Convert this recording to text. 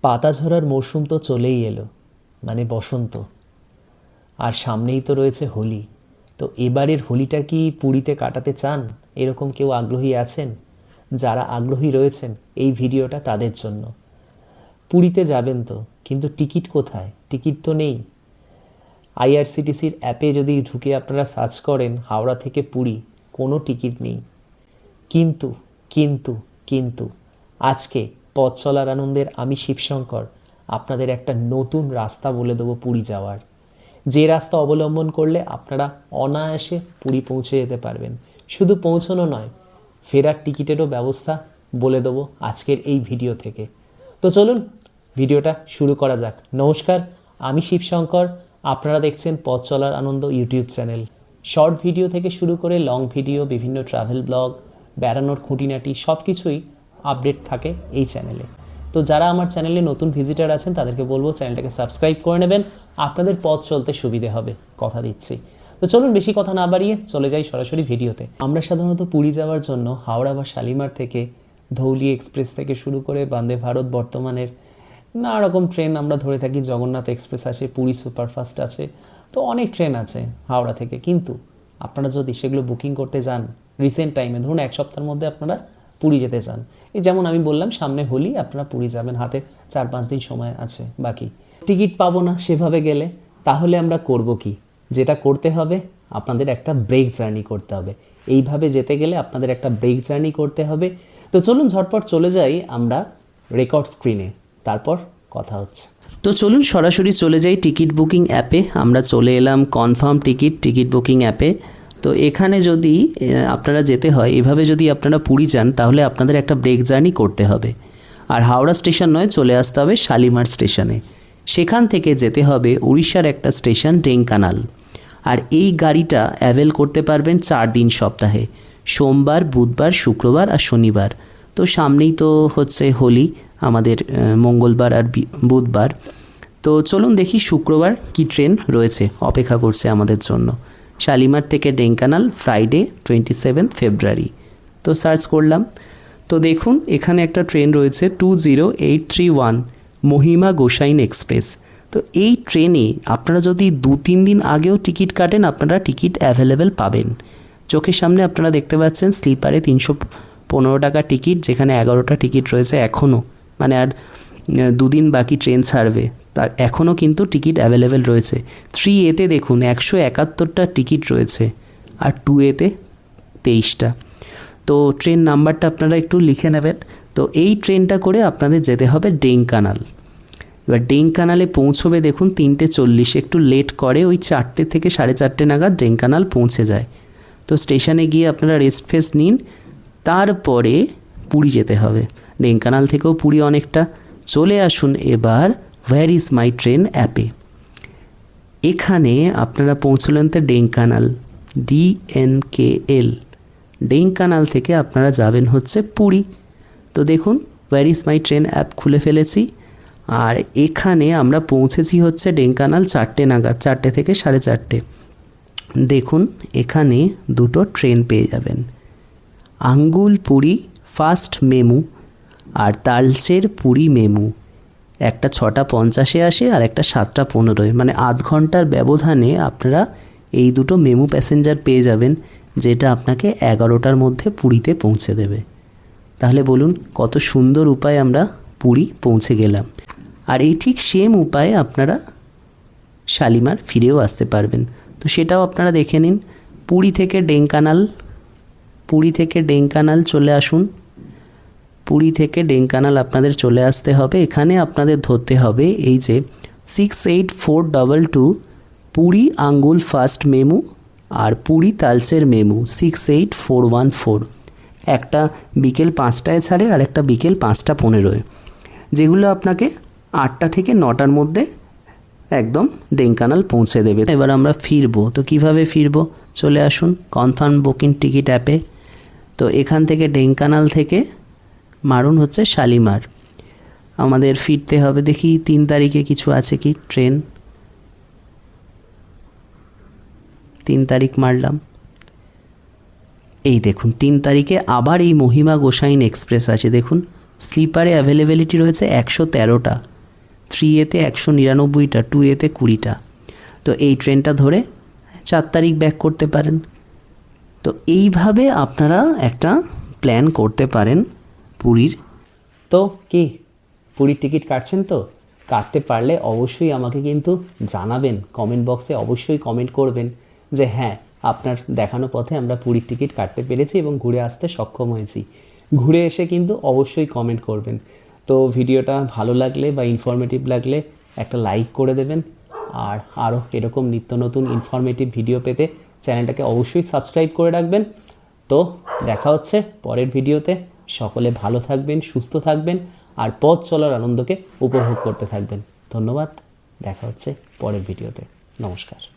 পাতা ঝরার মরশুম তো চলেই এলো, মানে বসন্ত। আর সামনেই তো রয়েছে হোলি। তো এবারের হোলিটা কি পুরীতে কাটাতে চান? এরকম কেউ আগ্রহী আছেন? যারা আগ্রহী রয়েছেন এই ভিডিওটা তাদের জন্য। পুরীতে যাবেন তো, কিন্তু টিকিট কোথায়? টিকিট তো নেই। আইআরসিটিসির অ্যাপে যদি ঢুকে আপনারা সার্চ করেন হাওড়া থেকে পুরী, কোনো টিকিট নেই। কিন্তু কিন্তু কিন্তু আজকে পথ চলার আনন্দের আমি শিবশঙ্কর আপনাদের একটা নতুন রাস্তা বলে দেবো পুরী যাওয়ার, যে রাস্তা অবলম্বন করলে আপনারা অনায়াসে পুরী পৌঁছে যেতে পারবেন। শুধু পৌঁছানো নয়, ফেরার টিকিটেরও ব্যবস্থা বলে দেবো আজকের এই ভিডিও থেকে। তো চলুন ভিডিওটা শুরু করা যাক। নমস্কার, আমি শিবশঙ্কর, আপনারা দেখছেন পথ চলার আনন্দ ইউটিউব চ্যানেল। শর্ট ভিডিও থেকে শুরু করে লং ভিডিও, বিভিন্ন ট্রাভেল ব্লগ, বেড়ানোর খুঁটিনাটি সব কিছুই আপডেট থাকে এই চ্যানেলে। তো যারা আমার চ্যানেলে নতুন ভিজিটার আছেন তাদেরকে বলবো চ্যানেলটাকে সাবস্ক্রাইব করে নেবেন, আপনাদের পথ চলতে সুবিধে হবে, কথা দিচ্ছি। তো চলুন বেশি কথা না বাড়িয়ে চলে যাই সরাসরি ভিডিওতে। আমরা সাধারণত পুরী যাওয়ার জন্য হাওড়া বা শালিমার থেকে ধৌলি এক্সপ্রেস থেকে শুরু করে বন্দে ভারত বর্তমানের নানা রকম ট্রেন আমরা ধরে থাকি। জগন্নাথ এক্সপ্রেস আছে, পুরী সুপারফাস্ট আছে, তো অনেক ট্রেন আছে হাওড়া থেকে। কিন্তু আপনারা যদি সেগুলো বুকিং করতে যান রিসেন্ট টাইমে, ধরুন এক সপ্তাহের মধ্যে আপনারা পুরী যেতে চান, এই যেমন আমি বললাম সামনে হোলি, আপনারা পুরী যাবেন, হাতে 4-5 দিন সময় আছে বাকি, টিকিট পাবো না সেভাবে গেলে, তাহলে আমরা করব কি? যেটা করতে হবে, আপনাদের একটা ব্রেক জার্নি করতে হবে। এইভাবে যেতে গেলে আপনাদের একটা ব্রেক জার্নি করতে হবে। তো চলুন ঝটপট চলে যাই আমরা রেকর্ড স্ক্রিনে, তারপর কথা হচ্ছে। তো চলুন সরাসরি চলে যাই টিকিট বুকিং অ্যাপে। আমরা চলে এলাম কনফার্ম টিকিট বুকিং অ্যাপে। তো এখানে যদি আপনারা যেতে হয়, এভাবে যদি আপনারা পুরী যান তাহলে আপনাদের একটা ব্রেক জার্নি করতে হবে। আর হাওড়া স্টেশন নয়, চলে আসতে হবে শালিমার স্টেশনে। সেখান থেকে যেতে হবে উড়িষ্যার একটা স্টেশন ঢেঙ্কানাল। আর এই গাড়িটা অ্যাভেল করতে পারবেন 4 দিন সপ্তাহে, সোমবার, বুধবার, শুক্রবার আর শনিবার। তো সামনেই তো হচ্ছে হোলি, আমাদের মঙ্গলবার আর বুধবার। তো চলুন দেখি শুক্রবার কি ট্রেন রয়েছে, অপেক্ষা করছে আমাদের জন্য। শালিমার থেকে ঢেঙ্কানাল, ফ্রাইডে 27 ফেব্রুয়ারি। তো সার্চ করলাম, তো দেখুন এখানে একটা ট্রেন রয়েছে 20831 মহিমা গোসাইন এক্সপ্রেস। তো এই ট্রেনে আপনারা যদি 2-3 দিন আগেও টিকিট কাটেন, আপনারা টিকিট অ্যাভেলেবেল পাবেন। চোখের সামনে আপনারা দেখতে পাচ্ছেন স্লিপারে 315 টাকা টিকিট, যেখানে 11টা টিকিট রয়েছে এখনও, মানে আর 2 দিন বাকি ট্রেন ছাড়বে, তার এখনও কিন্তু টিকিট অ্যাভেলেবেল রয়েছে। 3A-তে দেখুন 171টা টিকিট রয়েছে, আর 2A-তে 23টা। তো ট্রেন নাম্বারটা আপনারা একটু লিখে নেবেন। তো এই ট্রেনটা করে আপনাদের যেতে হবে ঢেঙ্কানাল। এবার ঢেঙ্কানালে পৌঁছবে দেখুন 3:40, একটু লেট করে, ওই 4টে থেকে 4:30 নাগাদ ঢেঙ্কানাল পৌঁছে যায়। তো স্টেশনে গিয়ে আপনারা রেস্ট ফেস্ট নিন, তারপরে পুরী যেতে হবে। ঢেঙ্কানাল থেকেও পুরী অনেকটা। চলে আসুন এবার হোয়ার ইজ মাই ট্রেন অ্যাপে। এখানে আপনারা পৌঁছলেন তো ঢেঙ্কানাল, DNKL। ঢেঙ্কানাল থেকে আপনারা যাবেন হচ্ছে পুরী। তো দেখুন where is my train app খুলে ফেলেছি, আর এখানে আমরা পৌঁছেছি হচ্ছে ঢেঙ্কানাল 4টে নাগাদ, 4টে থেকে 4:30। দেখুন এখানে দুটো ট্রেন পেয়ে যাবেন, আঙ্গুল পুরী ফাস্ট মেমু আর তালচের পুরী মেমু। একটা 6:50-এ আসে আর একটা 7:15-এ, মানে আধ ঘন্টার ব্যবধানে আপনারা এই দুটো মেমু প্যাসেঞ্জার পেয়ে যাবেন, যেটা আপনাকে 11টার মধ্যে পুরীতে পৌঁছে দেবে। তাহলে বলুন কত সুন্দর উপায় আমরা পুরী পৌঁছে গেলাম। আর এই ঠিক সেম উপায়ে আপনারা শালিমার ফিরেও আসতে পারবেন। তো সেটাও আপনারা দেখে নিন। পুরী থেকে ঢেঙ্কানাল চলে আসুন। পুরী থেকে ঢেঙ্কানাল আপনাদের চলে আসতে হবে। এখানে আপনাদের ধরতে হবে এই যে 68422 পুরী আঙ্গুল ফাস্ট মেমু আর পুরী তালচের মেমু 68414। একটা বিকেল 5টায় ছাড়ে আর একটা বিকেল 5:15-এ, যেগুলো আপনাকে 8টা থেকে 9টার মধ্যে একদম ঢেঙ্কানাল পৌঁছে দেবে। এবার আমরা ফিরবো, তো কিভাবে ফিরবো? চলে আসুন কনফার্ম বুকিং টিকিট অ্যাপে। তো এখান থেকে ঢেঙ্কানাল থেকে মারুন হচ্ছে শালিমার। আমাদের ফিরতে হবে, দেখি 3 তারিখে কিছু আছে কি ট্রেন। 3 তারিখ মারলাম, এই দেখুন 3 তারিখে আবার এই মহিমা গোসাইন এক্সপ্রেস আছে। দেখুন স্লিপারে অ্যাভেলেবিলিটি রয়েছে 113টা, 3A-তে 199টা, 2A-তে 20টা। তো এই ট্রেনটা ধরে 4 তারিখ ব্যাক করতে পারেন। তো এইভাবে আপনারা একটা প্ল্যান করতে পারেন পুরীর। তো কি পুরীর টিকিট কাটছেন? তো কাটতে পারলে অবশ্যই আমাকে কিন্তু জানাবেন, কমেন্ট বক্সে অবশ্যই কমেন্ট করবেন যে হ্যাঁ, আপনার দেখানো পথে আমরা পুরীর টিকিট কাটতে পেরেছি এবং ঘুরে আসতে সক্ষম হয়েছি। ঘুরে এসে কিন্তু অবশ্যই কমেন্ট করবেন। তো ভিডিওটা ভালো লাগলে বা ইনফরমেটিভ লাগলে একটা লাইক করে দেবেন, আর আরও এরকম নিত্য নতুন ইনফরমেটিভ ভিডিও পেতে চ্যানেলটাকে অবশ্যই সাবস্ক্রাইব করে রাখবেন। তো দেখা হচ্ছে পরের ভিডিওতে। সকলে ভালো থাকবেন, সুস্থ থাকবেন, আর পথ চলার আনন্দকে উপভোগ করতে থাকবেন। ধন্যবাদ, দেখা হচ্ছে পরের ভিডিওতে। নমস্কার।